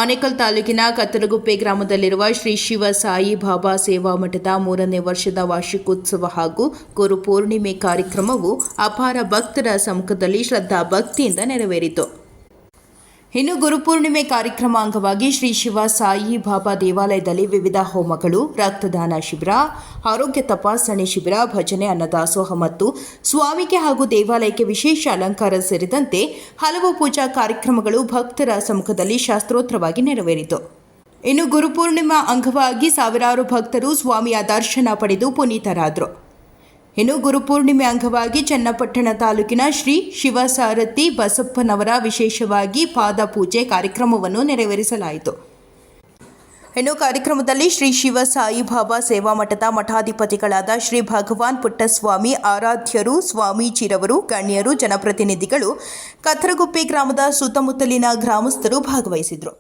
ಆನೇಕಲ್ ತಾಲೂಕಿನ ಕತ್ತಲಗುಪ್ಪೆ ಗ್ರಾಮದಲ್ಲಿರುವ ಶ್ರೀ ಶಿವ ಸಾಯಿ ಬಾಬಾ ಸೇವಾ ಮಠದ 3ನೇ ವರ್ಷದ ವಾರ್ಷಿಕೋತ್ಸವ ಹಾಗೂ ಗುರುಪೂರ್ಣಿಮೆ ಕಾರ್ಯಕ್ರಮವು ಅಪಾರ ಭಕ್ತರ ಸಮ್ಮುಖದಲ್ಲಿ ಶ್ರದ್ಧಾ ಭಕ್ತಿಯಿಂದ ನೆರವೇರಿತು. ಇನ್ನು ಗುರುಪೂರ್ಣಿಮೆ ಕಾರ್ಯಕ್ರಮ ಅಂಗವಾಗಿ ಶ್ರೀ ಶಿವ ಸಾಯಿ ಬಾಬಾ ದೇವಾಲಯದಲ್ಲಿ ವಿವಿಧ ಹೋಮಗಳು, ರಕ್ತದಾನ ಶಿಬಿರ, ಆರೋಗ್ಯ ತಪಾಸಣೆ ಶಿಬಿರ, ಭಜನೆ, ಅನ್ನದಾಸೋಹ ಮತ್ತು ಸ್ವಾಮಿಗೆ ಹಾಗೂ ದೇವಾಲಯಕ್ಕೆ ವಿಶೇಷ ಅಲಂಕಾರ ಸೇರಿದಂತೆ ಹಲವು ಪೂಜಾ ಕಾರ್ಯಕ್ರಮಗಳು ಭಕ್ತರ ಸಮ್ಮುಖದಲ್ಲಿ ಶಾಸ್ತ್ರೋತ್ರವಾಗಿ ನೆರವೇರಿತು. ಇನ್ನು ಗುರುಪೂರ್ಣಿಮಾ ಅಂಗವಾಗಿ ಸಾವಿರಾರು ಭಕ್ತರು ಸ್ವಾಮಿಯ ದರ್ಶನ ಪಡೆದು ಪುನೀತರಾದರು. ಇನ್ನು ಗುರುಪೂರ್ಣಿಮೆ ಅಂಗವಾಗಿ ಚನ್ನಪಟ್ಟಣ ತಾಲೂಕಿನ ಶ್ರೀ ಶಿವಸಾರಥಿ ಬಸಪ್ಪನವರ ವಿಶೇಷವಾಗಿ ಪಾದ ಪೂಜೆ ಕಾರ್ಯಕ್ರಮವನ್ನು ನೆರವೇರಿಸಲಾಯಿತು. ಇನ್ನು ಕಾರ್ಯಕ್ರಮದಲ್ಲಿ ಶ್ರೀ ಶಿವ ಸಾಯಿ ಬಾಬಾ ಸೇವಾ ಮಠದ ಮಠಾಧಿಪತಿಗಳಾದ ಶ್ರೀ ಭಗವಾನ್ ಪುಟ್ಟಸ್ವಾಮಿ ಆರಾಧ್ಯರು, ಸ್ವಾಮೀಜಿರವರು, ಗಣ್ಯರು, ಜನಪ್ರತಿನಿಧಿಗಳು, ಕತ್ತಲಗುಪ್ಪೆ ಗ್ರಾಮದ ಸುತ್ತಮುತ್ತಲಿನ ಗ್ರಾಮಸ್ಥರು ಭಾಗವಹಿಸಿದರು.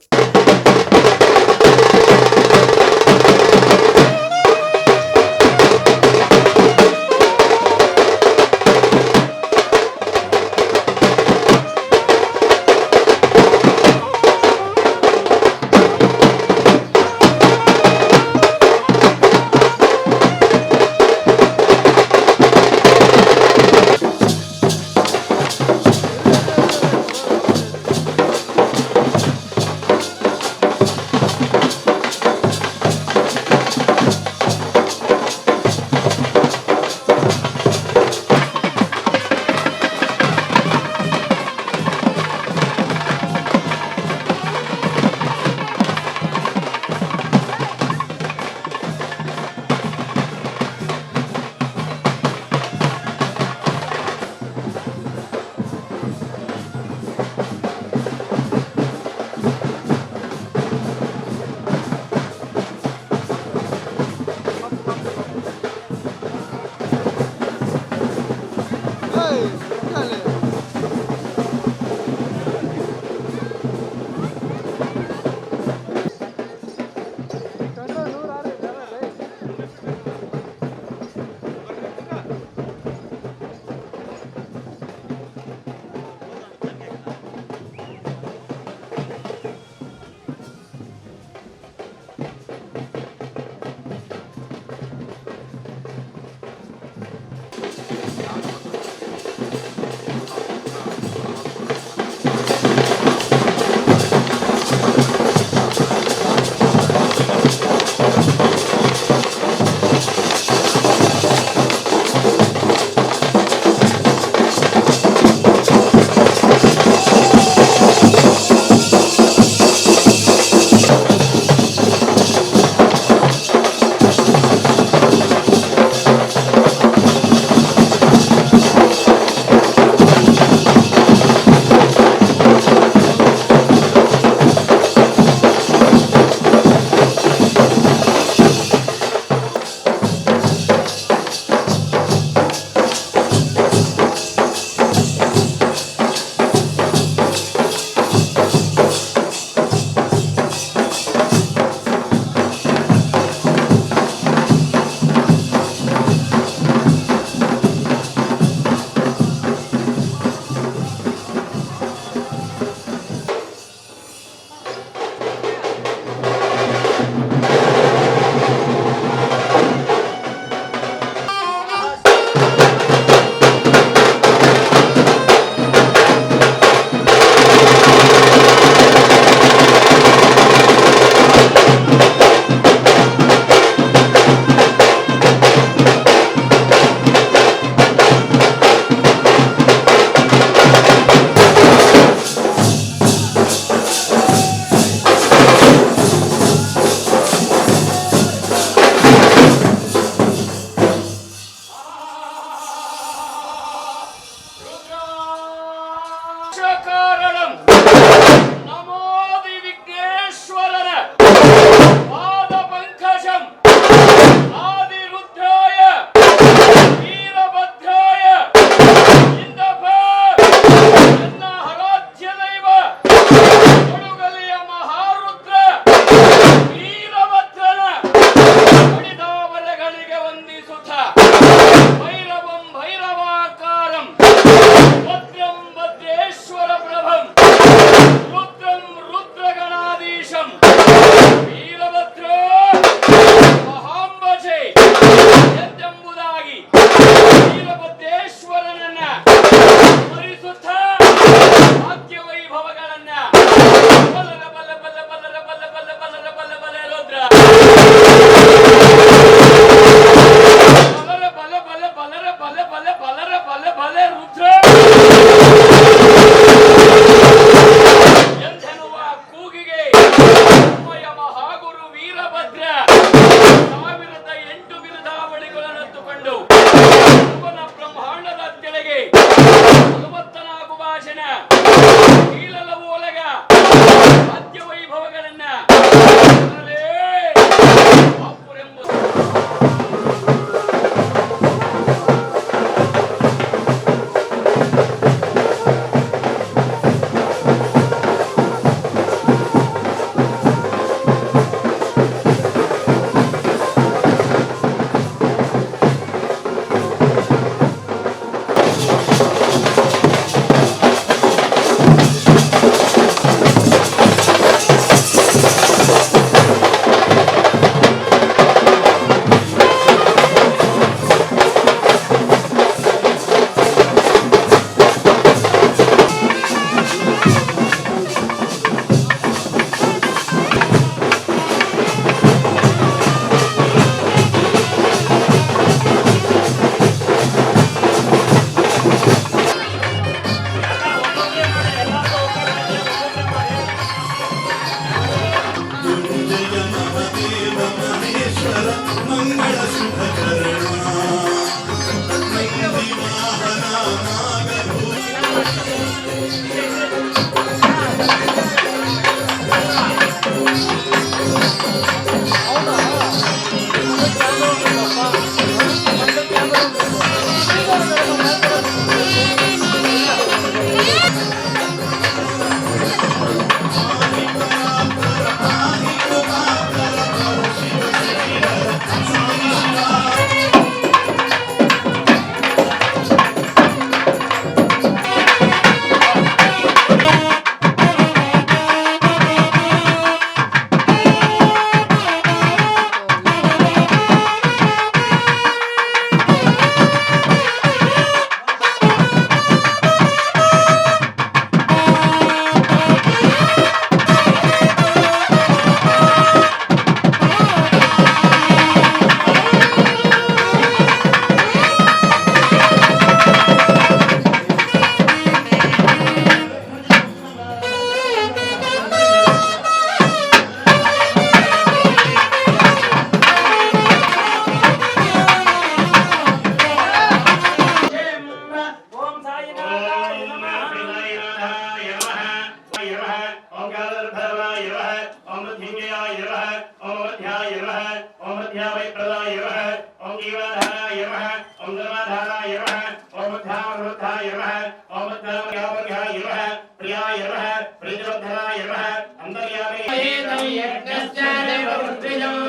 वैप्रदाय नमः ओम मृत्युंजयाय नमः ओम मध्याय नमः ओम मध्यावैप्रदाय नमः ओम जीवाधाराय नमः ओम धर्माधाराय नमः ओम मध्यावृद्धाय नमः ओम मध्यावृद्धाय नमः प्रियाय नमः प्रीतिवर्धनाय नमः अंतर्यामी हेतं यज्ञस्य देवपुत्रिजम्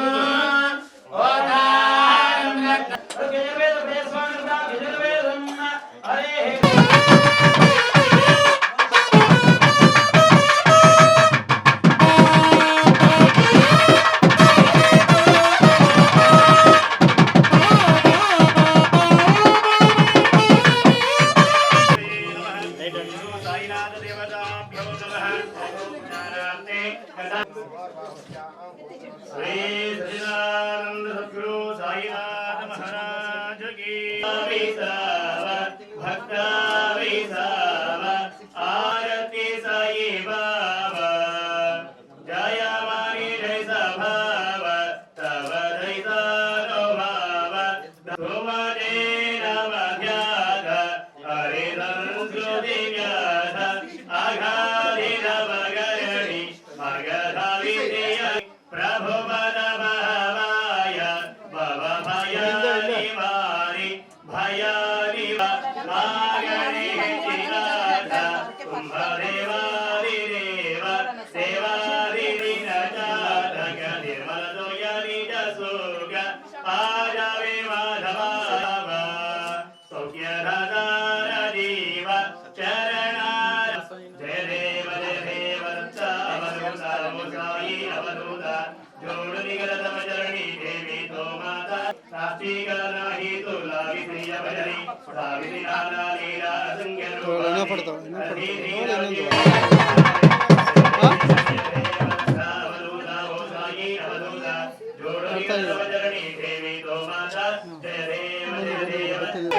ओदानं रक्तवेद प्रेस्वानता विजयवेदं हरे श्री सच्चिदानंद सद्गुरु साईनाथ महाराज की भक्ता आरती साई बाबा जय मारी जय सभाव तव जैसा नो भाव तुमने नम ध्यान हरि संस्कृति व्याध आघाधि नवगरणी मगधावी प्रभु पद भावाय भव भय निवारि भय मागणे चिराध कुंभदेवादि देव देवादि विनजातक निर्मल दोय निज सुख पाजवे माधवाव सौख्यधार जीव चरणार जय देव दत्ता अवधूत साई अवधूत जोड़ निगलतम चरणी देवी तो माता साक्षी गलनाही तुला विश्रिय भजनी सावित्री नाना लीला असंख्य जोड़ निगलतम चरणी देवी तो माता जय देव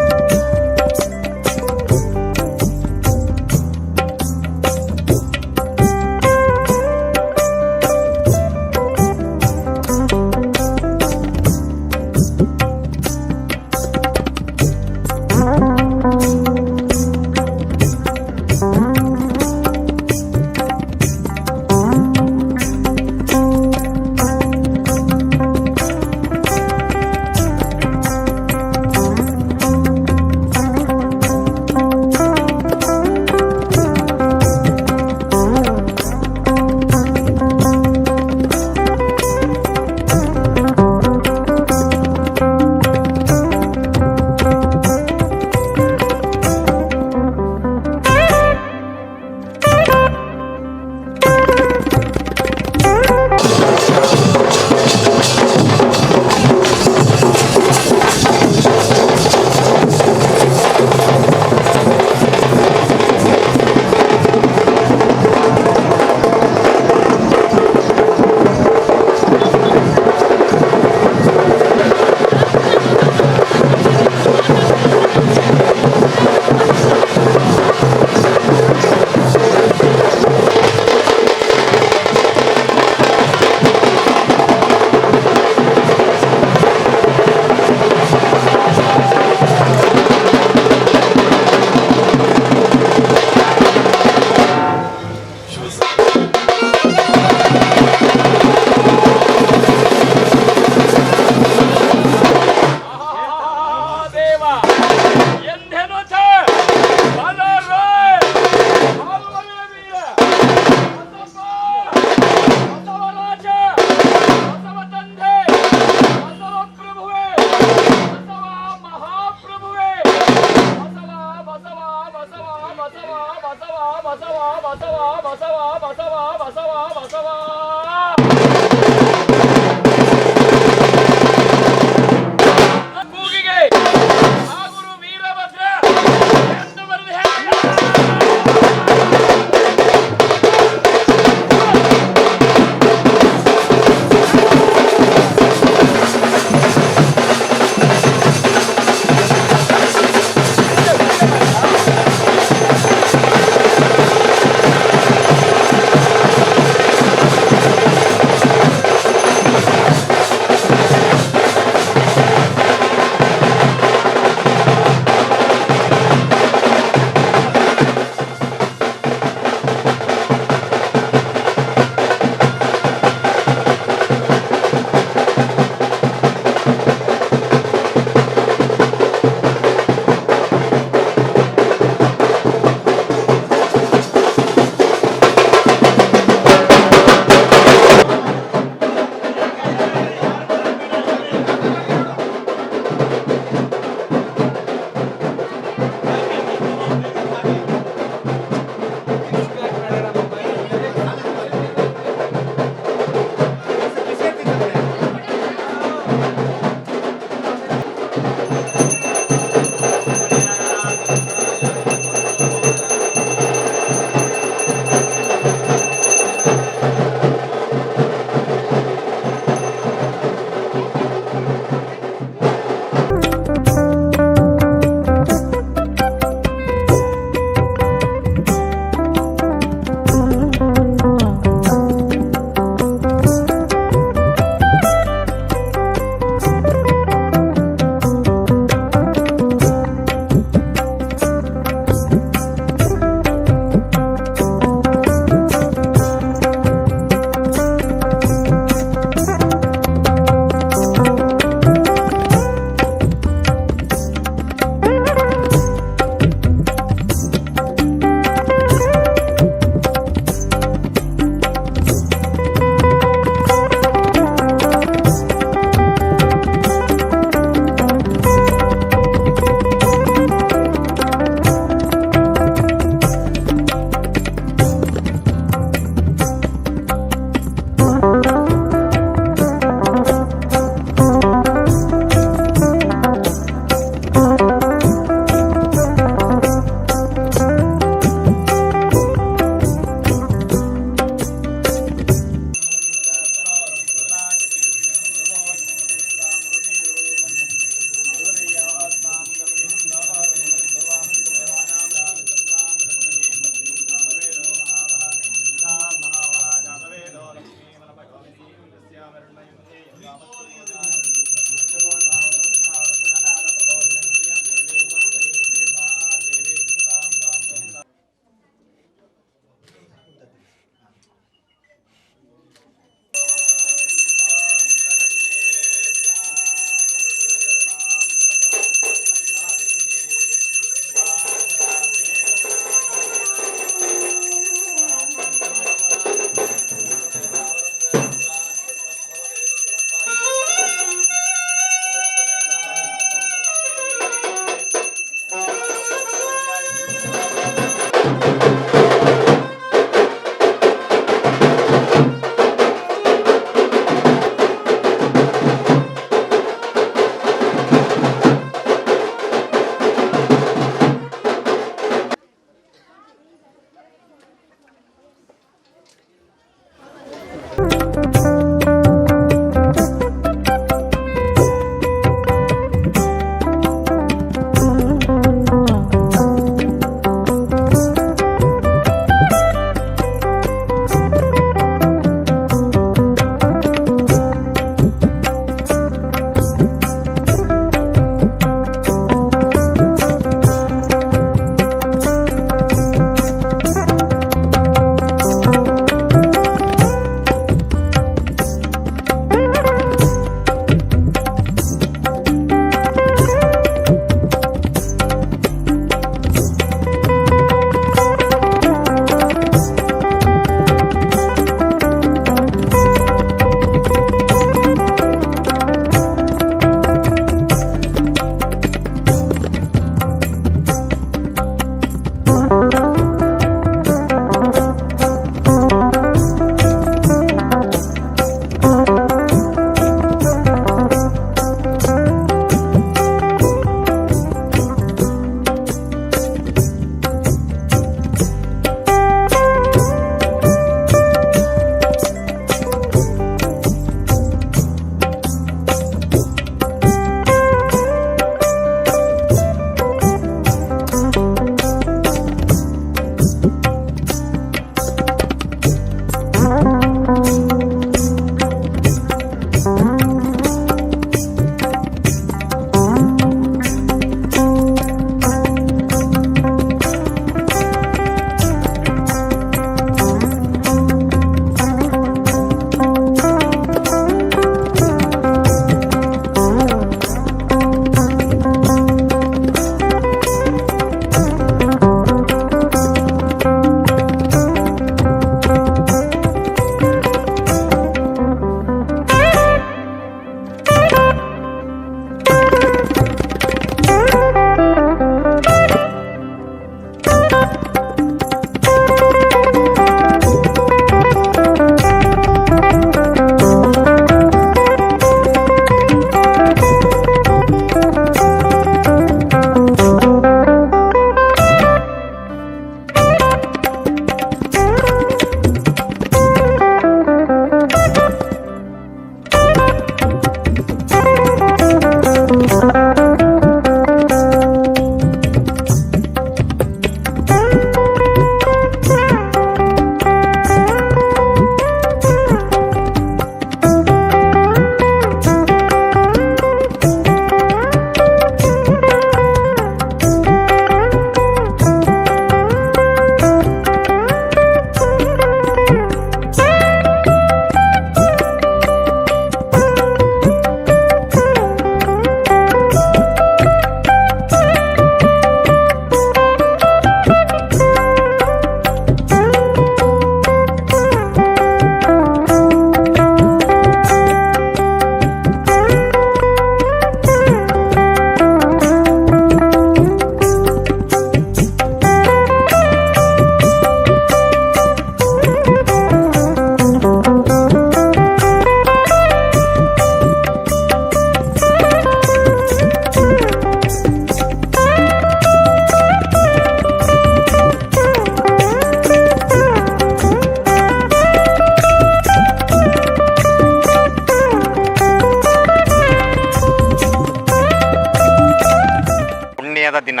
ಪುಣ್ಯದ ದಿನ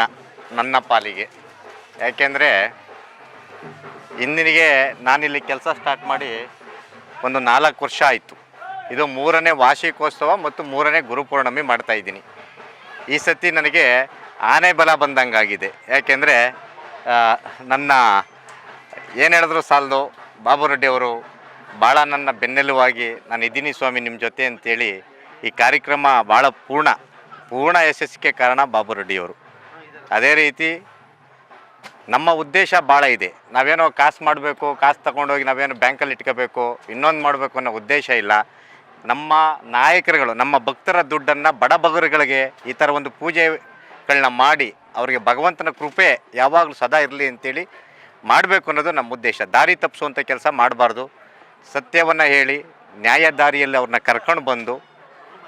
ನನ್ನ ಪಾಲಿಗೆ. ಯಾಕೆಂದರೆ ಇಂದಿನಿಗೆ ನಾನಿಲ್ಲಿ ಕೆಲಸ ಸ್ಟಾರ್ಟ್ ಮಾಡಿ ಒಂದು 4 ವರ್ಷ ಆಯಿತು. ಇದು 3ನೇ ವಾರ್ಷಿಕೋತ್ಸವ ಮತ್ತು 3ನೇ ಗುರುಪೂರ್ಣಿಮೆ ಮಾಡ್ತಾಯಿದ್ದೀನಿ. ಈ ಸತಿ ನನಗೆ ಆನೆ ಬಲ ಬಂದಂಗಾಗಿದೆ. ಯಾಕೆಂದರೆ ನನ್ನ ಏನು ಹೇಳಿದ್ರು ಸಾಲದು, ಬಾಬು ರೆಡ್ಡಿ ಅವರು ಭಾಳ ನನ್ನ ಬೆನ್ನೆಲುವಾಗಿ ನಾನು ಇದ್ದೀನಿ ಸ್ವಾಮಿ ನಿಮ್ಮ ಜೊತೆ ಅಂತೇಳಿ ಈ ಕಾರ್ಯಕ್ರಮ ಭಾಳ ಪೂರ್ಣ ಯಶಸ್ಸಿಗೆ ಕಾರಣ ಬಾಬು ರೆಡ್ಡಿಯವರು. ಅದೇ ರೀತಿ ನಮ್ಮ ಉದ್ದೇಶ ಭಾಳ ಇದೆ. ನಾವೇನೋ ಕಾಸು ಮಾಡಬೇಕು, ಕಾಸು ತಗೊಂಡೋಗಿ ನಾವೇನೋ ಬ್ಯಾಂಕಲ್ಲಿ ಇಟ್ಕೋಬೇಕು, ಇನ್ನೊಂದು ಮಾಡಬೇಕು ಅನ್ನೋ ಉದ್ದೇಶ ಇಲ್ಲ. ನಮ್ಮ ನಾಯಕರುಗಳು ನಮ್ಮ ಭಕ್ತರ ದುಡ್ಡನ್ನು ಬಡಬಗರುಗಳಿಗೆ ಈ ಥರ ಒಂದು ಪೂಜೆಗಳನ್ನ ಮಾಡಿ ಅವರಿಗೆ ಭಗವಂತನ ಕೃಪೆ ಯಾವಾಗಲೂ ಸದಾ ಇರಲಿ ಅಂತೇಳಿ ಮಾಡಬೇಕು ಅನ್ನೋದು ನಮ್ಮ ಉದ್ದೇಶ. ದಾರಿ ತಪ್ಪಿಸುವಂಥ ಕೆಲಸ ಮಾಡಬಾರ್ದು. ಸತ್ಯವನ್ನು ಹೇಳಿ ನ್ಯಾಯ ದಾರಿಯಲ್ಲಿ ಅವ್ರನ್ನ ಕರ್ಕೊಂಡು ಬಂದು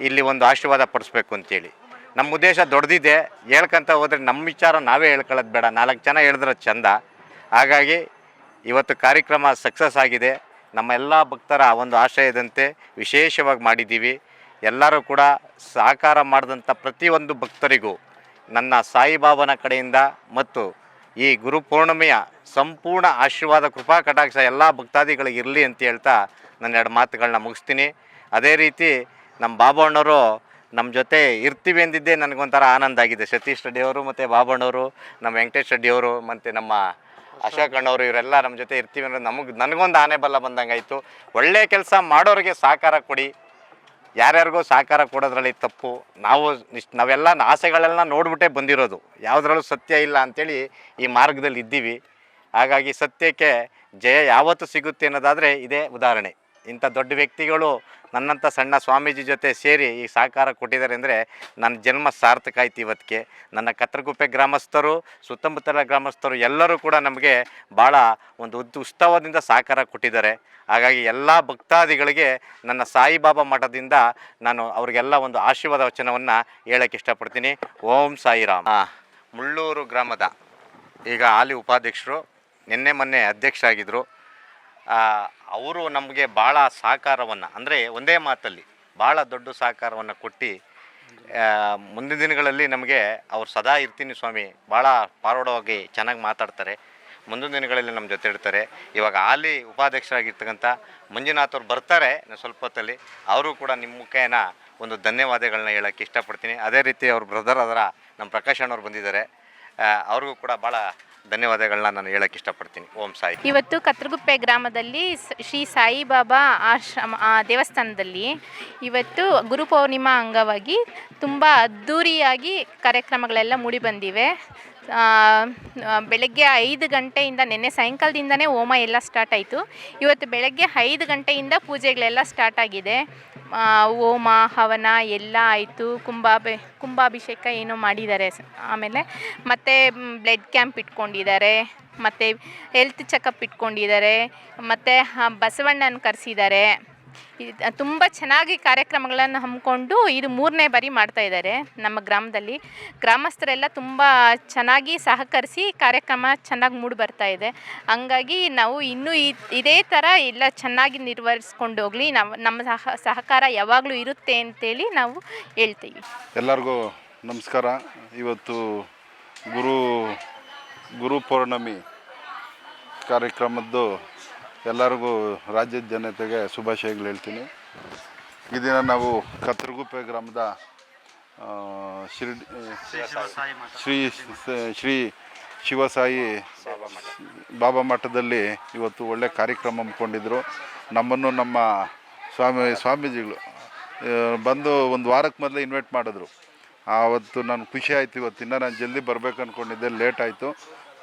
ಇಲ್ಲಿ ಒಂದು ಆಶೀರ್ವಾದ ಪಡಿಸ್ಬೇಕು ಅಂತೇಳಿ ನಮ್ಮ ಉದ್ದೇಶ ದೊಡ್ಡದಿದೆ. ಹೇಳ್ಕೊಂತ ಹೋದರೆ ನಮ್ಮ ವಿಚಾರ ನಾವೇ ಹೇಳ್ಕೊಳ್ಳೋದು ಬೇಡ, 4 ಜನ ಹೇಳಿದ್ರೆ ಚಂದ. ಹಾಗಾಗಿ ಇವತ್ತು ಕಾರ್ಯಕ್ರಮ ಸಕ್ಸಸ್ ಆಗಿದೆ. ನಮ್ಮ ಎಲ್ಲ ಭಕ್ತರ ಒಂದು ಆಶಯದಂತೆ ವಿಶೇಷವಾಗಿ ಮಾಡಿದ್ದೀವಿ. ಎಲ್ಲರೂ ಕೂಡ ಸಹಕಾರ ಮಾಡಿದಂಥ ಪ್ರತಿಯೊಂದು ಭಕ್ತರಿಗೂ ನನ್ನ ಸಾಯಿಬಾಬಾನ ಕಡೆಯಿಂದ ಮತ್ತು ಈ ಗುರುಪೂರ್ಣಿಮೆಯ ಸಂಪೂರ್ಣ ಆಶೀರ್ವಾದ ಕೃಪಾ ಕಟಾಕ್ಷ ಎಲ್ಲ ಭಕ್ತಾದಿಗಳಿಗೆ ಇರಲಿ ಅಂತ ಹೇಳ್ತಾ ನನ್ನ 2 ಮಾತುಗಳನ್ನ ಮುಗಿಸ್ತೀನಿ. ಅದೇ ರೀತಿ ನಮ್ಮ ಬಾಬಣ್ಣವರು ನಮ್ಮ ಜೊತೆ ಇರ್ತೀವಿ ಎಂದಿದ್ದೇ ನನಗೊಂಥರ ಆನಂದ ಆಗಿದೆ. ಸತೀಶ್ ರೆಡ್ಡಿಯವರು ಮತ್ತು ಬಾಬಣ್ಣವರು, ನಮ್ಮ ವೆಂಕಟೇಶ್ ರೆಡ್ಡಿಯವರು ಮತ್ತು ನಮ್ಮ ಅಶೋಕ್ ಅಣ್ಣವರು ಇವರೆಲ್ಲ ನಮ್ಮ ಜೊತೆ ಇರ್ತೀವಿ ಅನ್ನೋದು ನನಗೊಂದು ಆನೆ ಬಲ ಬಂದಂಗಾಯಿತು. ಒಳ್ಳೆಯ ಕೆಲಸ ಮಾಡೋರಿಗೆ ಸಹಕಾರ ಕೊಡಿ. ಯಾರ್ಯಾರಿಗೂ ಸಹಕಾರ ಕೊಡೋದ್ರಲ್ಲಿ ತಪ್ಪು. ನಾವೆಲ್ಲ ಆಸೆಗಳೆಲ್ಲ ನೋಡ್ಬಿಟ್ಟೇ ಬಂದಿರೋದು, ಯಾವುದ್ರಲ್ಲೂ ಸತ್ಯ ಇಲ್ಲ ಅಂಥೇಳಿ ಈ ಮಾರ್ಗದಲ್ಲಿ ಇದ್ದೀವಿ. ಹಾಗಾಗಿ ಸತ್ಯಕ್ಕೆ ಜಯ ಯಾವತ್ತೂ ಸಿಗುತ್ತೆ ಅನ್ನೋದಾದರೆ ಇದೇ ಉದಾಹರಣೆ. ಇಂಥ ದೊಡ್ಡ ವ್ಯಕ್ತಿಗಳು ನನ್ನಂಥ ಸಣ್ಣ ಸ್ವಾಮೀಜಿ ಜೊತೆ ಸೇರಿ ಈ ಸಹಕಾರ ಕೊಟ್ಟಿದ್ದಾರೆ ಅಂದರೆ ನನ್ನ ಜನ್ಮ ಸಾರ್ಥಕ ಆಯ್ತು. ಇವತ್ತಿಗೆ ನನ್ನ ಕತ್ರಗುಪ್ಪೆ ಗ್ರಾಮಸ್ಥರು, ಸುತ್ತಮುತ್ತಲ ಗ್ರಾಮಸ್ಥರು ಎಲ್ಲರೂ ಕೂಡ ನಮಗೆ ಭಾಳ ಒಂದು ಉತ್ಸವದಿಂದ ಸಹಕಾರ ಕೊಟ್ಟಿದ್ದಾರೆ. ಹಾಗಾಗಿ ಎಲ್ಲ ಭಕ್ತಾದಿಗಳಿಗೆ ನನ್ನ ಸಾಯಿಬಾಬಾ ಮಠದಿಂದ ನಾನು ಅವರಿಗೆಲ್ಲ ಒಂದು ಆಶೀರ್ವಾದ ವಚನವನ್ನು ಹೇಳೋಕ್ಕೆ ಇಷ್ಟಪಡ್ತೀನಿ. ಓಂ ಸಾಯಿರಾಮ್. ಮುಳ್ಳೂರು ಗ್ರಾಮದ ಈಗ ಹಾಲಿ ಉಪಾಧ್ಯಕ್ಷರು, ನಿನ್ನೆ ಮೊನ್ನೆ ಅಧ್ಯಕ್ಷರಾಗಿದ್ದರು. ಅವರು ನಮಗೆ ಭಾಳ ಸಹಕಾರವನ್ನು, ಅಂದರೆ ಒಂದೇ ಮಾತಲ್ಲಿ ಭಾಳ ದೊಡ್ಡ ಸಹಕಾರವನ್ನು ಕೊಟ್ಟು ಮುಂದಿನ ದಿನಗಳಲ್ಲಿ ನಮಗೆ ಅವ್ರು ಸದಾ ಇರ್ತೀನಿ ಸ್ವಾಮಿ, ಭಾಳ ಪಾರೋಡವಾಗಿ ಚೆನ್ನಾಗಿ ಮಾತಾಡ್ತಾರೆ. ಮುಂದಿನ ದಿನಗಳಲ್ಲಿ ನಮ್ಮ ಜೊತೆ ಇರ್ತಾರೆ. ಇವಾಗ ಹಾಲಿ ಉಪಾಧ್ಯಕ್ಷರಾಗಿರ್ತಕ್ಕಂಥ ಮಂಜುನಾಥ್ ಅವ್ರು ಬರ್ತಾರೆ ಸ್ವಲ್ಪ ಹೊತ್ತಲ್ಲಿ. ಅವರು ಕೂಡ ನಿಮ್ಮ ಮುಖೇನ ಒಂದು ಧನ್ಯವಾದಗಳನ್ನ ಹೇಳೋಕ್ಕೆ ಇಷ್ಟಪಡ್ತೀನಿ. ಅದೇ ರೀತಿ ಅವ್ರ ಬ್ರದರ್ ನಮ್ಮ ಪ್ರಕಾಶ್ ಅಣ್ಣವ್ರು ಬಂದಿದ್ದಾರೆ, ಅವ್ರಿಗೂ ಕೂಡ ಭಾಳ ಧನ್ಯವಾದಗಳನ್ನ ನಾನು ಹೇಳಕ್ಕೆ ಇಷ್ಟಪಡ್ತೀನಿ. ಓಂ ಸಾಯಿ. ಇವತ್ತು ಕತ್ರಗುಪ್ಪೆ ಗ್ರಾಮದಲ್ಲಿ ಶ್ರೀ ಸಾಯಿಬಾಬಾ ದೇವಸ್ಥಾನದಲ್ಲಿ ಇವತ್ತು ಗುರುಪೌರ್ಣಿಮಾ ಅಂಗವಾಗಿ ತುಂಬ ಅದ್ಧೂರಿಯಾಗಿ ಕಾರ್ಯಕ್ರಮಗಳೆಲ್ಲ ಮೂಡಿ ಬಂದಿವೆ. ಬೆಳಗ್ಗೆ 5 ಗಂಟೆಯಿಂದ, ನಿನ್ನೆ ಸಾಯಂಕಾಲದಿಂದನೇ ಹೋಮ ಎಲ್ಲ ಸ್ಟಾರ್ಟ್ ಆಯಿತು. ಇವತ್ತು ಬೆಳಗ್ಗೆ 5 ಗಂಟೆಯಿಂದ ಪೂಜೆಗಳೆಲ್ಲ ಸ್ಟಾರ್ಟ್ ಆಗಿದೆ. ಹೋಮ ಹವನ ಎಲ್ಲ ಆಯಿತು. ಕುಂಭಾಭಿಷೇಕ ಏನೋ ಮಾಡಿದ್ದಾರೆ. ಆಮೇಲೆ ಮತ್ತು ಬ್ಲಡ್ ಕ್ಯಾಂಪ್ ಇಟ್ಕೊಂಡಿದ್ದಾರೆ, ಮತ್ತು ಹೆಲ್ತ್ ಚೆಕಪ್ ಇಟ್ಕೊಂಡಿದ್ದಾರೆ, ಮತ್ತು ಬಸವಣ್ಣನ ಕರೆಸಿದ್ದಾರೆ. ತುಂಬ ಚೆನ್ನಾಗಿ ಕಾರ್ಯಕ್ರಮಗಳನ್ನು ಹಮ್ಮಿಕೊಂಡು ಇದು 3ನೇ ಬಾರಿ ಮಾಡ್ತಾಯಿದ್ದಾರೆ ನಮ್ಮ ಗ್ರಾಮದಲ್ಲಿ. ಗ್ರಾಮಸ್ಥರೆಲ್ಲ ತುಂಬ ಚೆನ್ನಾಗಿ ಸಹಕರಿಸಿ ಕಾರ್ಯಕ್ರಮ ಚೆನ್ನಾಗಿ ಮೂಡಿ ಬರ್ತಾಯಿದೆ. ಹಂಗಾಗಿ ನಾವು ಇನ್ನೂ ಇದೇ ಥರ ಎಲ್ಲ ಚೆನ್ನಾಗಿ ನಿರ್ವಹಿಸ್ಕೊಂಡು ಹೋಗಲಿ, ನಮ್ಮ ಸಹಕಾರ ಯಾವಾಗಲೂ ಇರುತ್ತೆ ಅಂತೇಳಿ ನಾವು ಹೇಳ್ತೀವಿ. ಎಲ್ಲರಿಗೂ ನಮಸ್ಕಾರ. ಇವತ್ತು ಗುರುಪೌರ್ಣಮಿ ಕಾರ್ಯಕ್ರಮದ್ದು ಎಲ್ಲರಿಗೂ ರಾಜ್ಯದ ಜನತೆಗೆ ಶುಭಾಶಯಗಳು ಹೇಳ್ತೀನಿ. ಈ ದಿನ ನಾವು ಕತ್ರಗುಪ್ಪೆ ಗ್ರಾಮದ ಶ್ರೀ ಶಿವಸಾಯಿ ಬಾಬಾ ಮಠದಲ್ಲಿ ಇವತ್ತು ಒಳ್ಳೆ ಕಾರ್ಯಕ್ರಮ ಹಮ್ಮಿಕೊಂಡಿದ್ರು. ನಮ್ಮನ್ನು ನಮ್ಮ ಸ್ವಾಮೀಜಿಗಳು ಬಂದು ಒಂದು ವಾರಕ್ಕೆ ಮೊದಲೇ ಇನ್ವೈಟ್ ಮಾಡಿದ್ರು. ಆವತ್ತು ನಾನು ಖುಷಿ ಆಯಿತು. ಇವತ್ತಿನ ನಾನು ಜಲ್ದಿ ಬರಬೇಕು ಅಂದ್ಕೊಂಡಿದ್ದೆ, ಲೇಟ್ ಆಯಿತು.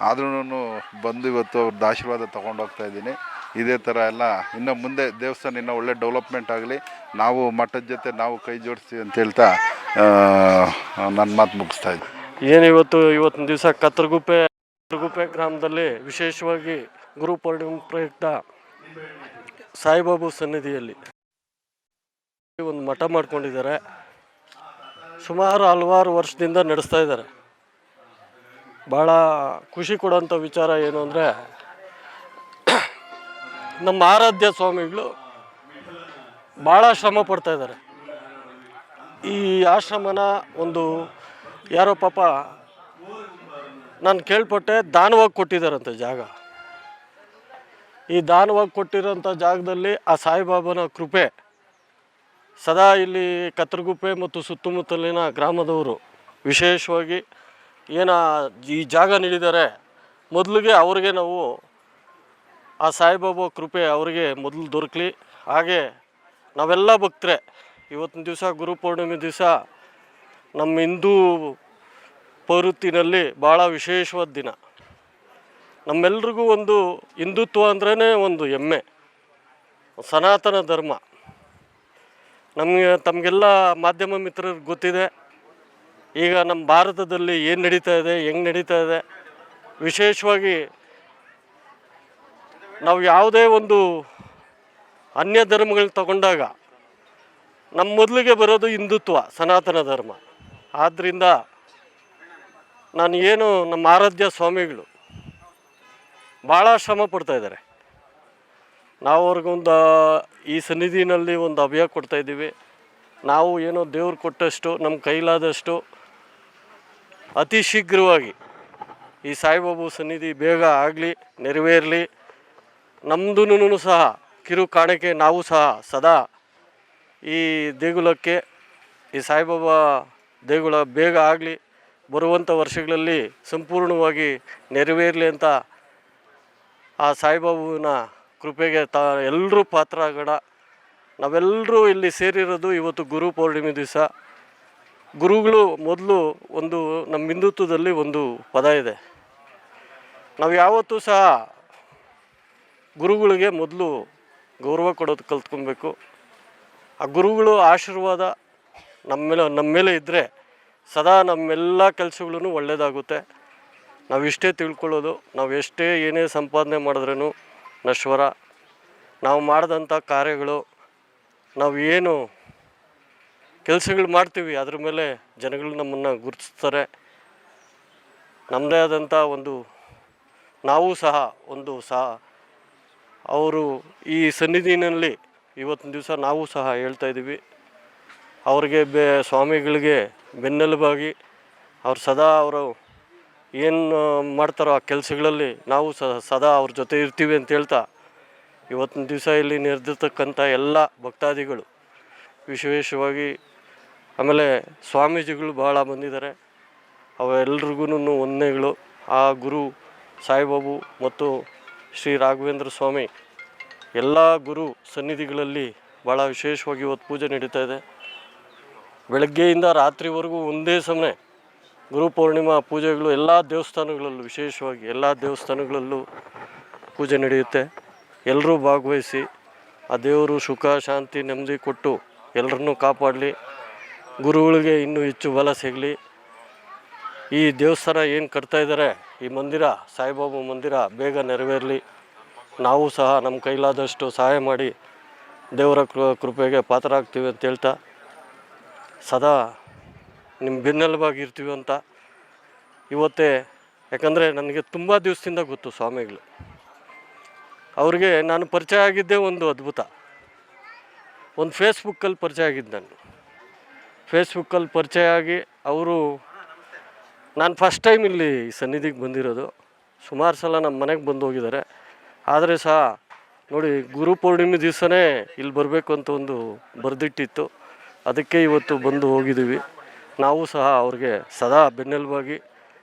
ಆದ್ರೂ ಬಂದು ಇವತ್ತು ಅವ್ರದ್ದು ಆಶೀರ್ವಾದ ತೊಗೊಂಡೋಗ್ತಾ ಇದ್ದೀನಿ. ಇದೇ ಥರ ಎಲ್ಲ ಇನ್ನು ಮುಂದೆ ದೇವಸ್ಥಾನ ಇನ್ನೂ ಒಳ್ಳೆ ಡೆವಲಪ್ಮೆಂಟ್ ಆಗಲಿ, ನಾವು ಮಠದ ಜೊತೆ ನಾವು ಕೈ ಜೋಡಿಸ್ತೀವಿ ಅಂತ ಹೇಳ್ತಾ ನನ್ನ ಮಾತು ಮುಗಿಸ್ತಾ ಇದ್ದೆ. ಏನು ಇವತ್ತಿನ ದಿವಸ ಕತ್ರಗುಪ್ಪೆ ಗ್ರಾಮದಲ್ಲಿ ವಿಶೇಷವಾಗಿ ಗುರುಪೌರ್ಣಿಮೆ ಪ್ರಯುಕ್ತ ಸಾಯಿಬಾಬು ಸನ್ನಿಧಿಯಲ್ಲಿ ಒಂದು ಮಠ ಮಾಡ್ಕೊಂಡಿದ್ದಾರೆ. ಸುಮಾರು ಹಲವಾರು ವರ್ಷದಿಂದ ನಡೆಸ್ತಾ ಇದ್ದಾರೆ. ಭಾಳ ಖುಷಿ ಕೊಡೋಂಥ ವಿಚಾರ ಏನು ಅಂದರೆ, ನಮ್ಮ ಆರಾಧ್ಯ ಸ್ವಾಮಿಗಳು ಭಾಳ ಶ್ರಮ ಪಡ್ತಾಯಿದ್ದಾರೆ. ಈ ಆಶ್ರಮನ ಒಂದು ಯಾರೋ ಪಾಪ ನಾನು ಕೇಳ್ಪಟ್ಟೆ ದಾನವಾಗಿ ಕೊಟ್ಟಿದ್ದಾರಂತೆ ಜಾಗ. ಈ ದಾನವಾಗಿ ಕೊಟ್ಟಿರೋಂಥ ಜಾಗದಲ್ಲಿ ಆ ಸಾಯಿಬಾಬಾನ ಕೃಪೆ ಸದಾ ಇಲ್ಲಿ ಕತ್ತರಗುಪ್ಪೆ ಮತ್ತು ಸುತ್ತಮುತ್ತಲಿನ ಗ್ರಾಮದವರು ವಿಶೇಷವಾಗಿ ಈ ಜಾಗ ನೀಡಿದ್ದಾರೆ, ಮೊದಲಿಗೆ ಅವ್ರಿಗೆ ನಾವು ಆ ಸಾಯಿಬಾಬಾ ಕೃಪೆ ಅವರಿಗೆ ಮೊದಲು ದೊರಕಲಿ. ಹಾಗೆ ನಾವೆಲ್ಲ ಭಕ್ತರೆ ಇವತ್ತಿನ ದಿವಸ ಗುರುಪೌರ್ಣಿಮೆ ದಿವಸ ನಮ್ಮ ಹಿಂದೂ ಪೌರತ್ವದಲ್ಲಿ ಭಾಳ ವಿಶೇಷವಾದ ದಿನ. ನಮ್ಮೆಲ್ರಿಗೂ ಒಂದು ಹಿಂದುತ್ವ ಅಂದ್ರೇ ಒಂದು ಹೆಮ್ಮೆ, ಸನಾತನ ಧರ್ಮ. ತಮಗೆಲ್ಲ ಮಾಧ್ಯಮ ಮಿತ್ರರಿಗೆ ಗೊತ್ತಿದೆ ಈಗ ನಮ್ಮ ಭಾರತದಲ್ಲಿ ಏನು ನಡೀತಾ ಇದೆ, ಹೆಂಗೆ ನಡೀತಾ ಇದೆ. ವಿಶೇಷವಾಗಿ ನಾವು ಯಾವುದೇ ಒಂದು ಅನ್ಯ ಧರ್ಮಗಳನ್ನ ತಗೊಂಡಾಗ ನಮ್ಮ ಮೊದಲಿಗೆ ಬರೋದು ಹಿಂದುತ್ವ, ಸನಾತನ ಧರ್ಮ. ಆದ್ದರಿಂದ ನಮ್ಮ ಆರಾಧ್ಯ ಸ್ವಾಮಿಗಳು ಭಾಳ ಶ್ರಮ ಪಡ್ತಾಯಿದ್ದಾರೆ. ನಾವು ಅವ್ರಿಗೊಂದು ಈ ಸನ್ನಿಧಿನಲ್ಲಿ ಒಂದು ಅಭಯ ಕೊಡ್ತಾಯಿದ್ದೀವಿ. ನಾವು ದೇವ್ರು ಕೊಟ್ಟಷ್ಟು ನಮ್ಮ ಕೈಲಾದಷ್ಟು ಅತಿ ಶೀಘ್ರವಾಗಿ ಈ ಸಾಯಿಬಾಬಾ ಸನ್ನಿಧಿ ಬೇಗ ಆಗಲಿ, ನೆರವೇರಲಿ. ನಮ್ಮದೂ ಸಹ ಕಿರು ಕಾಣಿಕೆ ನಾವು ಸಹ ಸದಾ ಈ ದೇಗುಲಕ್ಕೆ, ಈ ಸಾಯಿಬಾಬಾ ದೇಗುಲ ಬೇಗ ಆಗಲಿ, ಬರುವಂಥ ವರ್ಷಗಳಲ್ಲಿ ಸಂಪೂರ್ಣವಾಗಿ ನೆರವೇರಲಿ ಅಂತ ಆ ಸಾಯಿಬಾಬುವಿನ ಕೃಪೆಗೆ ಎಲ್ಲರೂ ಪಾತ್ರ ಆಗೋಣ. ನಾವೆಲ್ಲರೂ ಇಲ್ಲಿ ಸೇರಿರೋದು ಇವತ್ತು ಗುರು ಪೌರ್ಣಿಮೆ ದಿವಸ. ಗುರುಗಳು ಮೊದಲು ನಮ್ಮ ಹಿಂದುತ್ವದಲ್ಲಿ ಒಂದು ಪದ ಇದೆ, ನಾವು ಯಾವತ್ತೂ ಸಹ ಗುರುಗಳಿಗೆ ಮೊದಲು ಗೌರವ ಕೊಡೋದು ಕಲ್ತ್ಕೊಬೇಕು. ಆ ಗುರುಗಳು ಆಶೀರ್ವಾದ ನಮ್ಮ ಮೇಲೆ ಇದ್ದರೆ ಸದಾ ನಮ್ಮೆಲ್ಲ ಕೆಲಸಗಳೂ ಒಳ್ಳೆಯದಾಗುತ್ತೆ. ನಾವಿಷ್ಟೇ ತಿಳ್ಕೊಳ್ಳೋದು, ನಾವು ಎಷ್ಟೇ ಏನೇ ಸಂಪಾದನೆ ಮಾಡಿದ್ರೂ ನಶ್ವರ. ನಾವು ಮಾಡಿದಂಥ ಕಾರ್ಯಗಳು, ನಾವು ಏನು ಕೆಲಸಗಳು ಮಾಡ್ತೀವಿ ಅದ್ರ ಮೇಲೆ ಜನಗಳು ನಮ್ಮನ್ನು ಗುರುತಿಸ್ತಾರೆ. ನಮ್ಮದೇ ಆದಂಥ ನಾವು ಸಹ ಅವರು ಈ ಸನ್ನಿಧಿನಲ್ಲಿ ಇವತ್ತಿನ ದಿವಸ ನಾವು ಸಹ ಹೇಳ್ತಾಯಿದ್ದೀವಿ, ಅವ್ರಿಗೆ ಸ್ವಾಮಿಗಳಿಗೆ ಬೆನ್ನೆಲುಬಾಗಿ ಅವ್ರು ಸದಾ ಅವರು ಏನು ಮಾಡ್ತಾರೋ ಆ ಕೆಲಸಗಳಲ್ಲಿ ನಾವು ಸದಾ ಅವ್ರ ಜೊತೆ ಇರ್ತೀವಿ ಅಂತ ಹೇಳ್ತಾ, ಇವತ್ತಿನ ದಿವಸ ಇಲ್ಲಿ ನೆರೆದಿರ್ತಕ್ಕಂಥ ಎಲ್ಲ ಭಕ್ತಾದಿಗಳು, ವಿಶೇಷವಾಗಿ ಆಮೇಲೆ ಸ್ವಾಮೀಜಿಗಳು ಭಾಳ ಬಂದಿದ್ದಾರೆ, ಅವೆಲ್ರಿಗೂ ವಂದನೆಗಳು. ಆ ಗುರು ಸಾಯಿಬಾಬು ಮತ್ತು ಶ್ರೀ ರಾಘವೇಂದ್ರ ಸ್ವಾಮಿ ಎಲ್ಲ ಗುರು ಸನ್ನಿಧಿಗಳಲ್ಲಿ ಭಾಳ ವಿಶೇಷವಾಗಿ ಇವತ್ತು ಪೂಜೆ ನಡೀತಾ ಇದೆ. ಬೆಳಗ್ಗೆಯಿಂದ ರಾತ್ರಿವರೆಗೂ ಒಂದೇ ಸಮಯ ಗುರುಪೌರ್ಣಿಮಾ ಪೂಜೆಗಳು ಎಲ್ಲ ದೇವಸ್ಥಾನಗಳಲ್ಲೂ, ವಿಶೇಷವಾಗಿ ಎಲ್ಲ ದೇವಸ್ಥಾನಗಳಲ್ಲೂ ಪೂಜೆ ನಡೆಯುತ್ತೆ. ಎಲ್ಲರೂ ಭಾಗವಹಿಸಿ ಆ ದೇವರು ಸುಖ ಶಾಂತಿ ನೆಮ್ಮದಿ ಕೊಟ್ಟು ಎಲ್ಲರನ್ನೂ ಕಾಪಾಡಲಿ. ಗುರುಗಳಿಗೆ ಇನ್ನೂ ಹೆಚ್ಚು ಬಲ ಸಿಗಲಿ. ಈ ದೇವಸ್ಥಾನ ಏನು ಕಟ್ತಾಯಿದ್ದಾರೆ, ಈ ಮಂದಿರ, ಸಾಯಿಬಾಬಾ ಮಂದಿರ ಬೇಗ ನೆರವೇರಲಿ. ನಾವು ಸಹ ನಮ್ಮ ಕೈಲಾದಷ್ಟು ಸಹಾಯ ಮಾಡಿ ದೇವರ ಕೃಪೆಗೆ ಪಾತ್ರರಾಗ್ತೀವಿ ಅಂತ ಹೇಳ್ತಾ, ಸದಾ ನಿಮ್ಮ ಬೆನ್ನೆಲುಬಾಗಿರ್ತೀವಿ ಅಂತ ಇವತ್ತೇ. ಯಾಕಂದರೆ ನನಗೆ ತುಂಬ ದಿವಸದಿಂದ ಗೊತ್ತು ಸ್ವಾಮಿಗಳು. ಅವ್ರಿಗೆ ನಾನು ಪರಿಚಯ ಆಗಿದ್ದೇ ಒಂದು ಅದ್ಭುತ. ಫೇಸ್ಬುಕ್ಕಲ್ಲಿ ಪರಿಚಯ ಆಗಿದ್ದು ನಾನು. ಫೇಸ್ಬುಕ್ಕಲ್ಲಿ ಪರಿಚಯ ಆಗಿ ನಾನು ಫಸ್ಟ್ ಟೈಮ್ ಇಲ್ಲಿ ಸನ್ನಿಧಿಗೆ ಬಂದಿರೋದು. ಸುಮಾರು ಸಲ ನಮ್ಮ ಮನೆಗೆ ಬಂದು ಹೋಗಿದ್ದಾರೆ. ಆದರೆ ಸಹ ನೋಡಿ, ಗುರು ಪೌರ್ಣಿಮೆ ದಿವಸನೇ ಇಲ್ಲಿ ಬರಬೇಕು ಅಂತ ಬರೆದಿಟ್ಟಿತ್ತು. ಅದಕ್ಕೆ ಇವತ್ತು ಬಂದು ಹೋಗಿದ್ದೀವಿ. ನಾವು ಸಹ ಅವ್ರಿಗೆ ಸದಾ ಬೆನ್ನೆಲುಬಾಗಿ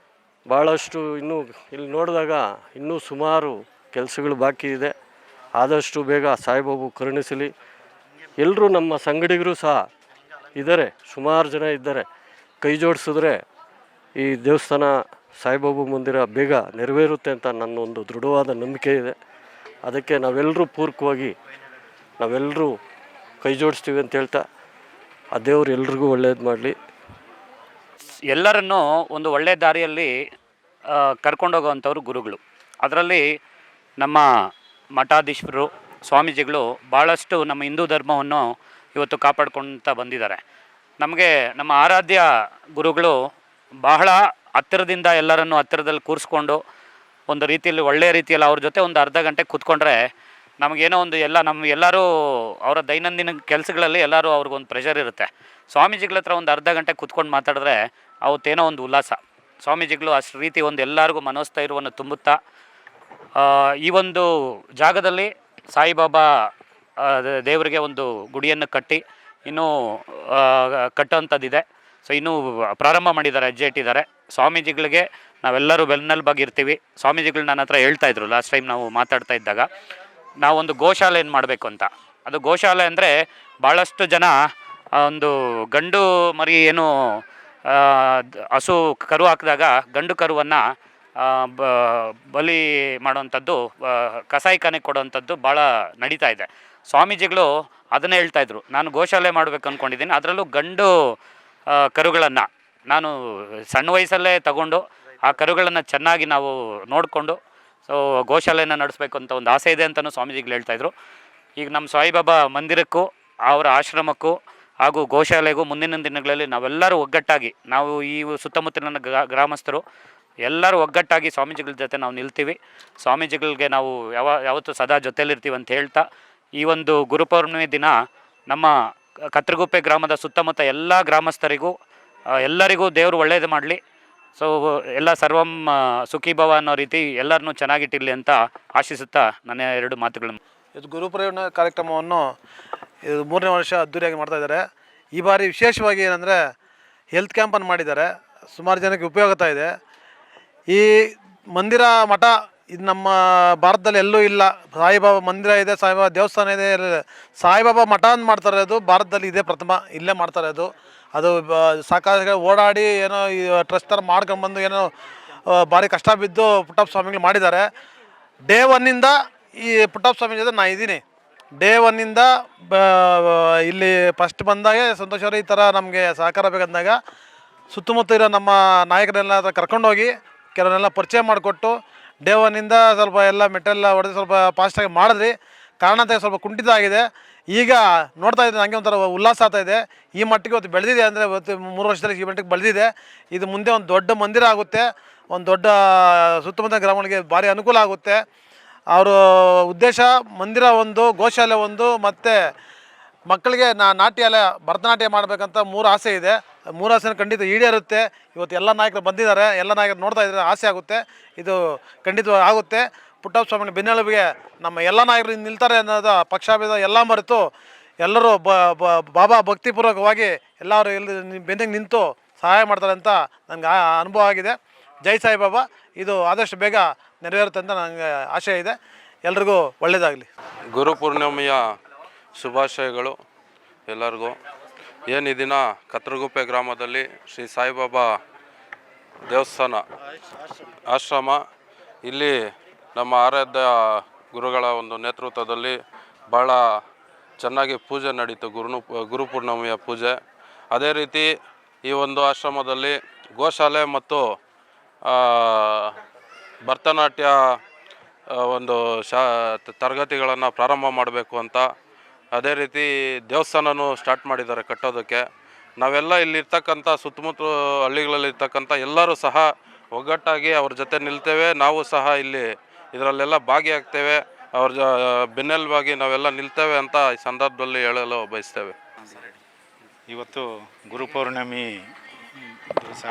ಭಾಳಷ್ಟು ಇನ್ನೂ ಇಲ್ಲಿ ನೋಡಿದಾಗ ಇನ್ನೂ ಸುಮಾರು ಕೆಲಸಗಳು ಬಾಕಿ ಇದೆ. ಆದಷ್ಟು ಬೇಗ ಸಾಯಿಬಾಬು ಕರುಣಿಸಲಿ. ಎಲ್ಲರೂ ನಮ್ಮ ಸಂಗಡಿಗರು ಸಹ ಇದ್ದಾರೆ, ಸುಮಾರು ಜನ ಇದ್ದಾರೆ. ಕೈ ಜೋಡಿಸಿದ್ರೆ ಈ ದೇವಸ್ಥಾನ ಸಾಯಿಬಾಬು ಮಂದಿರ ಬೇಗ ನೆರವೇರುತ್ತೆ ಅಂತ ನನ್ನ ದೃಢವಾದ ನಂಬಿಕೆ ಇದೆ. ಅದಕ್ಕೆ ನಾವೆಲ್ಲರೂ ಪೂರಕವಾಗಿ ನಾವೆಲ್ಲರೂ ಕೈ ಜೋಡಿಸ್ತೀವಿ ಅಂತ ಹೇಳ್ತಾ, ಆ ದೇವರು ಎಲ್ರಿಗೂ ಒಳ್ಳೇದು ಮಾಡಲಿ. ಎಲ್ಲರನ್ನೂ ಒಂದು ಒಳ್ಳೆಯ ದಾರಿಯಲ್ಲಿ ಕರ್ಕೊಂಡೋಗುವಂಥವ್ರು ಗುರುಗಳು. ಅದರಲ್ಲಿ ನಮ್ಮ ಮಠಾಧೀಶರು, ಸ್ವಾಮೀಜಿಗಳು ಭಾಳಷ್ಟು ನಮ್ಮ ಹಿಂದೂ ಧರ್ಮವನ್ನು ಇವತ್ತು ಕಾಪಾಡ್ಕೊಳ್ತಾ ಬಂದಿದ್ದಾರೆ. ನಮಗೆ ನಮ್ಮ ಆರಾಧ್ಯ ಗುರುಗಳು ಬಹಳ ಹತ್ತಿರದಿಂದ ಎಲ್ಲರನ್ನೂ ಹತ್ತಿರದಲ್ಲಿ ಕೂರಿಸ್ಕೊಂಡು ಒಂದು ರೀತಿಯಲ್ಲಿ ಒಳ್ಳೆಯ ರೀತಿಯಲ್ಲಿ ಅವ್ರ ಜೊತೆ ಒಂದು ಅರ್ಧ ಗಂಟೆ ಕೂತ್ಕೊಂಡ್ರೆ ನಮಗೇನೋ ಎಲ್ಲರೂ ಅವರ ದೈನಂದಿನ ಕೆಲಸಗಳಲ್ಲಿ ಎಲ್ಲರೂ ಅವ್ರಿಗೊಂದು ಪ್ರೆಷರ್ ಇರುತ್ತೆ. ಸ್ವಾಮೀಜಿಗಳ ಹತ್ರ ಒಂದು ಅರ್ಧ ಗಂಟೆ ಕೂತ್ಕೊಂಡು ಮಾತಾಡಿದ್ರೆ ಅವತ್ತೇನೋ ಒಂದು ಉಲ್ಲಾಸ. ಸ್ವಾಮೀಜಿಗಳು ಅಷ್ಟು ರೀತಿ ಎಲ್ಲರಿಗೂ ಮನೋಸ್ಥೈರ್ಯವನ್ನು ತುಂಬುತ್ತಾ ಈ ಒಂದು ಜಾಗದಲ್ಲಿ ಸಾಯಿಬಾಬಾ ದೇವರಿಗೆ ಒಂದು ಗುಡಿಯನ್ನು ಕಟ್ಟಿ ಇನ್ನೂ ಕಟ್ಟುವಂಥದ್ದಿದೆ. ಸೊ ಇನ್ನೂ ಪ್ರಾರಂಭ ಮಾಡಿದ್ದಾರೆ, ಹೆಜ್ಜೆ ಇಟ್ಟಿದ್ದಾರೆ. ಸ್ವಾಮೀಜಿಗಳಿಗೆ ನಾವೆಲ್ಲರೂ ಬೆನ್ನೆಲುಬಾಗಿರ್ತೀವಿ. ಸ್ವಾಮೀಜಿಗಳು ನನ್ನ ಹತ್ರ ಹೇಳ್ತಾಯಿದ್ರು ಲಾಸ್ಟ್ ಟೈಮ್ ನಾವು ಮಾತಾಡ್ತಾ ಇದ್ದಾಗ, ನಾವೊಂದು ಗೋಶಾಲೆಯನ್ನು ಮಾಡಬೇಕು ಅಂತ. ಅದು ಗೋಶಾಲೆ ಅಂದರೆ ಭಾಳಷ್ಟು ಜನ ಒಂದು ಗಂಡು ಮರಿ ಏನು ಹಸು ಕರು ಹಾಕಿದಾಗ ಗಂಡು ಕರುವನ್ನು ಬಲಿ ಮಾಡುವಂಥದ್ದು, ಕಸಾಯಿಖಾನೆಗೆ ಕೊಡುವಂಥದ್ದು ಭಾಳ ನಡೀತಾ ಇದೆ. ಸ್ವಾಮೀಜಿಗಳು ಅದನ್ನೇ ಹೇಳ್ತಾಯಿದ್ರು, ನಾನು ಗೋಶಾಲೆ ಮಾಡಬೇಕು ಅಂದ್ಕೊಂಡಿದ್ದೀನಿ, ಅದರಲ್ಲೂ ಗಂಡು ಕರುಗಳನ್ನು ನಾನು ಸಣ್ಣ ವಯಸ್ಸಲ್ಲೇ ತಗೊಂಡು ಆ ಕರುಗಳನ್ನು ಚೆನ್ನಾಗಿ ನಾವು ನೋಡಿಕೊಂಡು ಸೊ ಗೋಶಾಲೆಯನ್ನು ನಡೆಸಬೇಕು ಅಂತ ಒಂದು ಆಸೆ ಇದೆ ಅಂತಲೂ ಸ್ವಾಮೀಜಿಗಳು ಹೇಳ್ತಾಯಿದ್ರು. ಈಗ ನಮ್ಮ ಸಾಯಿಬಾಬಾ ಮಂದಿರಕ್ಕೂ ಅವರ ಆಶ್ರಮಕ್ಕೂ ಹಾಗೂ ಗೋಶಾಲೆಗೂ ಮುಂದಿನ ದಿನಗಳಲ್ಲಿ ನಾವೆಲ್ಲರೂ ಒಗ್ಗಟ್ಟಾಗಿ, ನಾವು ಈ ಸುತ್ತಮುತ್ತಲಿನ ಗ್ರಾಮಸ್ಥರು ಎಲ್ಲರೂ ಒಗ್ಗಟ್ಟಾಗಿ ಸ್ವಾಮೀಜಿಗಳ ಜೊತೆ ನಾವು ನಿಲ್ತೀವಿ. ಸ್ವಾಮೀಜಿಗಳಿಗೆ ನಾವು ಯಾವತ್ತೂ ಸದಾ ಜೊತೆಯಲ್ಲಿರ್ತೀವಿ ಅಂತ ಹೇಳ್ತಾ, ಈ ಒಂದು ಗುರುಪೌರ್ಣಿಮೆ ದಿನ ನಮ್ಮ ಕತ್ರಗುಪ್ಪೆ ಗ್ರಾಮದ ಸುತ್ತಮುತ್ತ ಎಲ್ಲ ಗ್ರಾಮಸ್ಥರಿಗೂ ಎಲ್ಲರಿಗೂ ದೇವರು ಒಳ್ಳೆಯದು ಮಾಡಲಿ. ಸೊ ಎಲ್ಲ ಸರ್ವಂ ಸುಖೀಭವ ಅನ್ನೋ ರೀತಿ ಎಲ್ಲರನ್ನೂ ಚೆನ್ನಾಗಿಟ್ಟಿರಲಿ ಅಂತ ಆಶಿಸುತ್ತಾ ನನ್ನ 2 ಮಾತುಗಳನ್ನು. ಇದು ಗುರುಪೌರ್ಣಿಮೆ ಕಾರ್ಯಕ್ರಮವನ್ನು ಇದು 3ನೇ ವರ್ಷ ಅದ್ದೂರಿಯಾಗಿ ಮಾಡ್ತಾಯಿದ್ದಾರೆ. ಈ ಬಾರಿ ವಿಶೇಷವಾಗಿ ಏನಂದರೆ ಹೆಲ್ತ್ ಕ್ಯಾಂಪನ್ನು ಮಾಡಿದ್ದಾರೆ. ಸುಮಾರು ಜನಕ್ಕೆ ಉಪಯೋಗ ಇದೆ. ಈ ಮಂದಿರ ಮಠ ಇದು ನಮ್ಮ ಭಾರತದಲ್ಲಿ ಎಲ್ಲೂ ಇಲ್ಲ. ಸಾಯಿಬಾಬಾ ಮಂದಿರ ಇದೆ, ಸಾಯಿಬಾಬಾ ದೇವಸ್ಥಾನ ಇದೆ, ಸಾಯಿಬಾಬಾ ಮಠ ಅಂತ ಮಾಡ್ತಾರೆ. ಅದು ಭಾರತದಲ್ಲಿ ಇದೇ ಪ್ರಥಮ, ಇಲ್ಲೇ ಮಾಡ್ತಾರೆ. ಅದು ಸಾಕಾಗಿ ಓಡಾಡಿ ಏನೋ ಈ ಟ್ರಸ್ಟ್ ಥರ ಮಾಡ್ಕೊಂಬಂದು ಏನೋ ಭಾರಿ ಕಷ್ಟ ಬಿದ್ದು ಪುಟ್ಟಪ್ಪ ಸ್ವಾಮಿಗಳು ಮಾಡಿದ್ದಾರೆ. ಡೇ 1 ಈ ಪುಟ್ಟಪ್ಪ ಸ್ವಾಮಿ ಜೊತೆ ನಾನು ಇದ್ದೀನಿ. ಡೇ 1 ಇಲ್ಲಿ ಫಸ್ಟ್ ಬಂದಾಗ ಸಂತೋಷ್ ಅವರು ಈ ಥರ ನಮಗೆ ಸಹಕಾರ ಬೇಕಂದಾಗ ಸುತ್ತಮುತ್ತ ಇರೋ ನಮ್ಮ ನಾಯಕರೆಲ್ಲ ಕರ್ಕೊಂಡೋಗಿ ಕೆಲವನ್ನೆಲ್ಲ ಪರಿಚಯ ಮಾಡಿಕೊಟ್ಟು ಡೇ 1 ಸ್ವಲ್ಪ ಎಲ್ಲ ಮೆಟೆಲ್ಲ ಹೊಡೆದು ಸ್ವಲ್ಪ ಫಾಸ್ಟಾಗಿ ಮಾಡಿದ್ರಿ. ಕಾರಣತೆ ಸ್ವಲ್ಪ ಕುಂಠಿತ ಆಗಿದೆ. ಈಗ ನೋಡ್ತಾ ಇದ್ದೀನಿ ನನಗೆ ಒಂಥರ ಉಲ್ಲಾಸ ಆಗ್ತಾಯಿದೆ. ಈ ಮಟ್ಟಿಗೆ ಇವತ್ತು ಬೆಳೆದಿದೆ ಅಂದರೆ ಇವತ್ತು 3 ವರ್ಷದಲ್ಲಿ ಈ ಮಟ್ಟಿಗೆ ಬೆಳೆದಿದೆ. ಇದು ಮುಂದೆ ಒಂದು ದೊಡ್ಡ ಮಂದಿರ ಆಗುತ್ತೆ, ಒಂದು ದೊಡ್ಡ ಸುತ್ತಮುತ್ತ ಗ್ರಾಮಗಳಿಗೆ ಭಾರಿ ಅನುಕೂಲ ಆಗುತ್ತೆ. ಅವರ ಉದ್ದೇಶ ಮಂದಿರ ಒಂದು, ಗೋಶಾಲೆ ಒಂದು, ಮತ್ತು ಮಕ್ಕಳಿಗೆ ನಾಟ್ಯಾಲಯ ಭರತನಾಟ್ಯ ಮಾಡಬೇಕಂತ 3 ಆಸೆ ಇದೆ. 3 ಆಸೆನ ಖಂಡಿತ ಈಡೇರುತ್ತೆ. ಇವತ್ತು ಎಲ್ಲ ನಾಯಕರು ಬಂದಿದ್ದಾರೆ, ಎಲ್ಲ ನಾಯಕರು ನೋಡ್ತಾ ಇದ್ದಾರೆ, ಆಸೆ ಆಗುತ್ತೆ. ಇದು ಖಂಡಿತವಾಗಿ ಆಗುತ್ತೆ. ಪುಟ್ಟಪ್ಪ ಸ್ವಾಮಿ ಬೆನ್ನೆಲುಬಿಗೆ ನಮ್ಮ ಎಲ್ಲ ನಾಯಕರು ನಿಲ್ತಾರೆ ಅನ್ನೋದು ಪಕ್ಷಭೇದ ಎಲ್ಲ ಮರೆತು ಎಲ್ಲರೂ ಬಾಬಾ ಭಕ್ತಿಪೂರ್ವಕವಾಗಿ ಎಲ್ಲರೂ ಬೆನ್ನಿಗೆ ನಿಂತು ಸಹಾಯ ಮಾಡ್ತಾರೆ ಅಂತ ನನಗೆ ಅನುಭವ ಆಗಿದೆ. ಜೈ ಸಾಯಿಬಾಬಾ. ಇದು ಆದಷ್ಟು ಬೇಗ ನೆರವೇರುತ್ತೆ ಅಂತ ನನಗೆ ಆಶಯ ಇದೆ. ಎಲ್ರಿಗೂ ಒಳ್ಳೆಯದಾಗಲಿ. ಗುರುಪೂರ್ಣಿಮೆಯ ಶುಭಾಶಯಗಳು ಎಲ್ಲರಿಗೂ. ಏನು ಈ ದಿನ ಕತ್ರಗುಪ್ಪೆ ಗ್ರಾಮದಲ್ಲಿ ಶ್ರೀ ಸಾಯಿಬಾಬಾ ದೇವಸ್ಥಾನ ಆಶ್ರಮ, ಇಲ್ಲಿ ನಮ್ಮ ಆರಾಧ್ಯ ಗುರುಗಳ ಒಂದು ನೇತೃತ್ವದಲ್ಲಿ ಭಾಳ ಚೆನ್ನಾಗಿ ಪೂಜೆ ನಡೀತು, ಗುರುಪೂರ್ಣಿಮೆಯ ಪೂಜೆ. ಅದೇ ರೀತಿ ಈ ಒಂದು ಆಶ್ರಮದಲ್ಲಿ ಗೋಶಾಲೆ ಮತ್ತು ಭರತನಾಟ್ಯ ಒಂದು ತರಗತಿಗಳನ್ನು ಪ್ರಾರಂಭ ಮಾಡಬೇಕು ಅಂತ, ಅದೇ ರೀತಿ ದೇವಸ್ಥಾನನೂ ಸ್ಟಾರ್ಟ್ ಮಾಡಿದ್ದಾರೆ ಕಟ್ಟೋದಕ್ಕೆ. ನಾವೆಲ್ಲ ಇಲ್ಲಿರ್ತಕ್ಕಂಥ ಸುತ್ತಮುತ್ತ ಹಳ್ಳಿಗಳಲ್ಲಿರ್ತಕ್ಕಂಥ ಎಲ್ಲರೂ ಸಹ ಒಗ್ಗಟ್ಟಾಗಿ ಅವ್ರ ಜೊತೆ ನಿಲ್ತೇವೆ. ನಾವು ಸಹ ಇಲ್ಲಿ ಇದರಲ್ಲೆಲ್ಲ ಭಾಗಿಯಾಗ್ತೇವೆ. ಅವ್ರ ಬೆನ್ನೆಲುಬಾಗಿ ನಾವೆಲ್ಲ ನಿಲ್ತೇವೆ ಅಂತ ಈ ಸಂದರ್ಭದಲ್ಲಿ ಹೇಳಲು ಬಯಸ್ತೇವೆ. ಇವತ್ತು ಗುರುಪೌರ್ಣಿಮೆ ದಿವಸ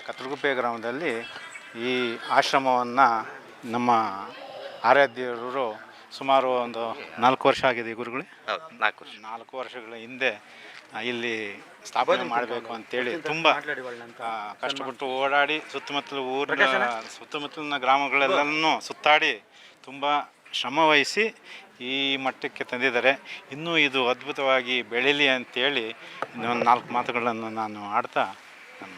ಕತ್ರಗುಪ್ಪೆ ಗ್ರಾಮದಲ್ಲಿ ಈ ಆಶ್ರಮವನ್ನು ನಮ್ಮ ಆರಾಧ್ಯರು ಸುಮಾರು ಒಂದು 4 ವರ್ಷ ಆಗಿದೆ ಗುರುಗಳೇ. 4 ವರ್ಷಗಳ ಹಿಂದೆ ಇಲ್ಲಿ ಸ್ಥಾಪನೆ ಮಾಡಬೇಕು ಅಂತೇಳಿ ತುಂಬ ಕಷ್ಟಪಟ್ಟು ಓಡಾಡಿ ಸುತ್ತಮುತ್ತಲಿನ ಗ್ರಾಮಗಳೆಲ್ಲನೂ ಸುತ್ತಾಡಿ ತುಂಬ ಶ್ರಮವಹಿಸಿ ಈ ಮಟ್ಟಕ್ಕೆ ತಂದಿದ್ದಾರೆ. ಇನ್ನೂ ಇದು ಅದ್ಭುತವಾಗಿ ಬೆಳೀಲಿ ಅಂತೇಳಿ ಇನ್ನೊಂದು 4 ಮಾತುಗಳನ್ನು ನಾನು ಆಡ್ತಾ